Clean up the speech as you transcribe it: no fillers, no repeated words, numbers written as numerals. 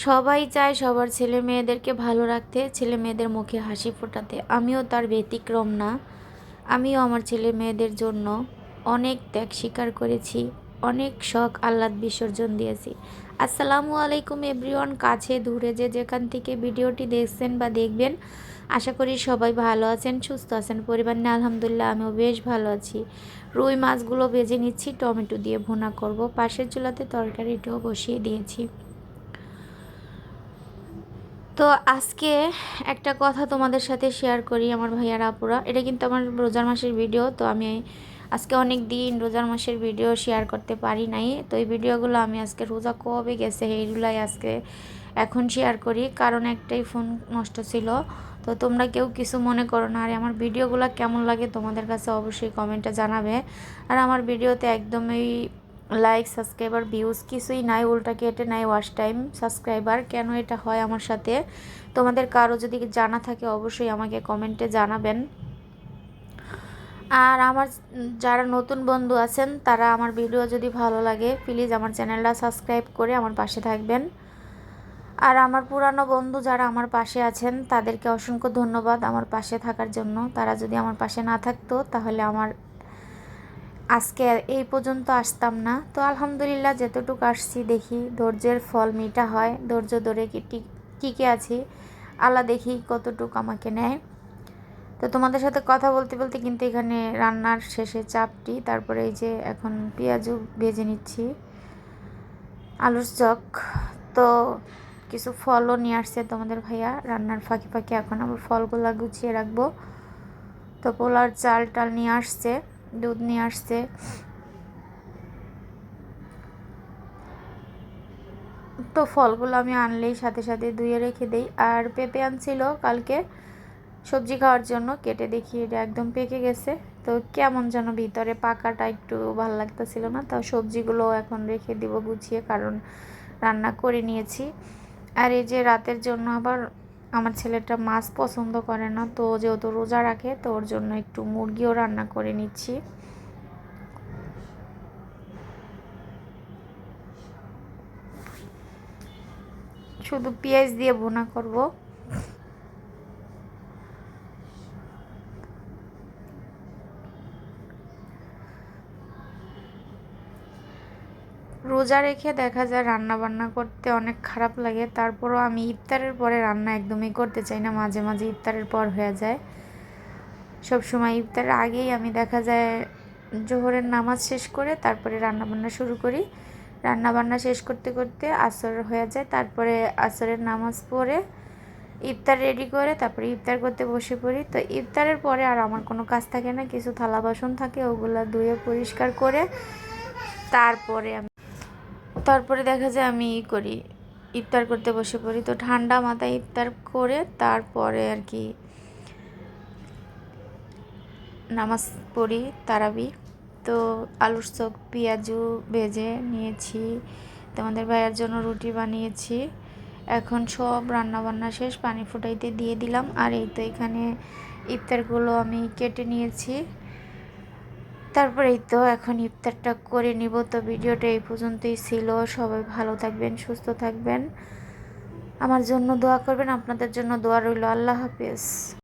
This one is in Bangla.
সবাই চায় সবার ছেলে মেয়েদেরকে ভালো রাখতে, ছেলে মেয়েদের মুখে হাসি ফোটাতে। আমিও তার ব্যতিক্রম না। আমিও আমার ছেলে মেয়েদের জন্য অনেক ত্যাগ স্বীকার করেছি, অনেক শখ আহ্লাদ বিসর্জন দিয়েছি। আসসালামু আলাইকুম এভরিওয়ান, কাছে দূরে যে যেখান থেকে ভিডিওটি দেখছেন বা দেখবেন, আশা করি সবাই ভালো আছেন, সুস্থ আছেন। পরিবার নিয়ে আলহামদুলিল্লাহ আমিও বেশ ভালো আছি। রুই মাছগুলো ভেজে নিচ্ছি, টমেটো দিয়ে ভুনা করব। পাশের চুলাতে তরকারিটাও বসিয়ে দিয়েছি। তো আজকে একটা কথা তোমাদের সাথে শেয়ার করি আমার ভাইয়ার আপুরা। এটা কিন্তু আমার রোজার মাসের ভিডিও। তো আমি আজকে অনেক দিন রোজার মাসের ভিডিও শেয়ার করতে পারি নাই। তো এই ভিডিওগুলো আমি আজকে রোজা কবে গেছে এইগুলাই আজকে এখন শেয়ার করি, কারণ একটাই ফোন নষ্ট ছিল। তো তোমরা কেউ কিছু মনে করো না। আর আমার ভিডিওগুলো কেমন লাগে তোমাদের কাছে অবশ্যই কমেন্টে জানাবে। আর আমার ভিডিওতে একদমই লাইক সাবস্ক্রাইবার ভিউজ কিছুই নাই, উল্টা কেটে নাই ওয়াচ টাইম সাবস্ক্রাইবার। কেন এটা হয় আমার সাথে? তোমাদের কারো যদি জানা থাকে অবশ্যই আমাকে কমেন্টে জানাবেন। আর আমার যারা নতুন বন্ধু আছেন তারা আমার ভিডিও যদি ভালো লাগে প্লিজ আমার চ্যানেলটা সাবস্ক্রাইব করে আমার পাশে থাকবেন। আর আমার পুরানো বন্ধু যারা আমার পাশে আছেন তাদেরকে অসংখ্য ধন্যবাদ আমার পাশে থাকার জন্য। তারা যদি আমার পাশে না থাকতো তাহলে আমার আজকে এই পর্যন্ত আসতাম না। তো আলহামদুলিল্লাহ যতটুকু আসছি, দেখি ধৈর্যের ফল মিঠা হয়। ধৈর্য ধরে টিকে আছি, আল্লাহ দেখি কতটুকু আমাকে নেয়। তো তোমাদের সাথে কথা বলতে বলতে কিন্তু এখানে রান্নার শেষে চাপটি, তারপরে এই যে এখন পেঁয়াজও ভেজে নিচ্ছি, আলুর চক। তো কিছু ফলও নিয়ে আসছে তোমাদের ভাইয়া রান্নার ফাঁকে ফাঁকে, এখন আবার ফলগুলো গুছিয়ে রাখবো। তো পোলার চাল টাল নিয়ে আসছে, দুধ নিয়ে আসছে। তো ফলগুলো আমি আনলেই সাথে সাথে ধুয়ে রেখে দিই। আর পেঁপে আনছিল কালকে সবজি খাওয়ার জন্য, কেটে দেখি এটা একদম পেকে গেছে। তো কেমন যেন ভিতরে পাকাটা একটু ভালো লাগতেছিল না। তো সবজিগুলো এখন রেখে দিব গুছিয়ে, কারণ রান্না করে নিয়েছি। আর এই যে রাতের জন্য আবার আমার ছেলেটা মাছ পছন্দ করে না, তো যেহেতু রোজা রাখে তো ওর জন্য একটু মুরগিও রান্না করে নিচ্ছি। শুধু পেঁয়াজ দিয়ে ভুনা করব। রোজা রেখে দেখা যায় রান্না বান্না করতে অনেক খারাপ লাগে, তারপরও আমি ইফতারের পরে রান্না একদমই করতে চাই না। মাঝে মাঝে ইফতারের পর হয়ে যায়, সব সময় ইফতারের আগেই আমি দেখা যায় জোহরের নামাজ শেষ করে তারপরে রান্না বান্না শুরু করি। রান্না বান্না শেষ করতে করতে আসর হয়ে যায়, তারপরে আসরের নামাজ পড়ে ইফতার রেডি করে তারপরে ইফতার করতে বসে পড়ি। তো ইফতারের পরে আর আমার কোনো কাজ থাকে না, কিছু থালা বাসন থাকে ওগুলো ধুয়ে পরিষ্কার করে তারপরে দেখা যায় আমি করি, ইফতার করতে বসে পড়ি। তো ঠান্ডা মাথায় ইফতার করে তারপরে আর কি নামাজ পড়ি তারাবি। তো আলুর চপ পেঁয়াজু ভেজে নিয়েছি, তোমাদের ভাইয়ের জন্য রুটি বানিয়েছি। এখন সব রান্না বান্না শেষ, পানি ফুটাইতে দিয়ে দিলাম। আর এই তো এখানে ইফতারগুলো আমি কেটে নিয়েছি, তারপরেই তো এখন ইফতারটা করে নিব। তো ভিডিওটা এই পর্যন্তই ছিল। সবাই ভালো থাকবেন, সুস্থ থাকবেন, আমার জন্য দোয়া করবেন, আপনাদের জন্য দোয়া রইল। আল্লাহ হাফেজ।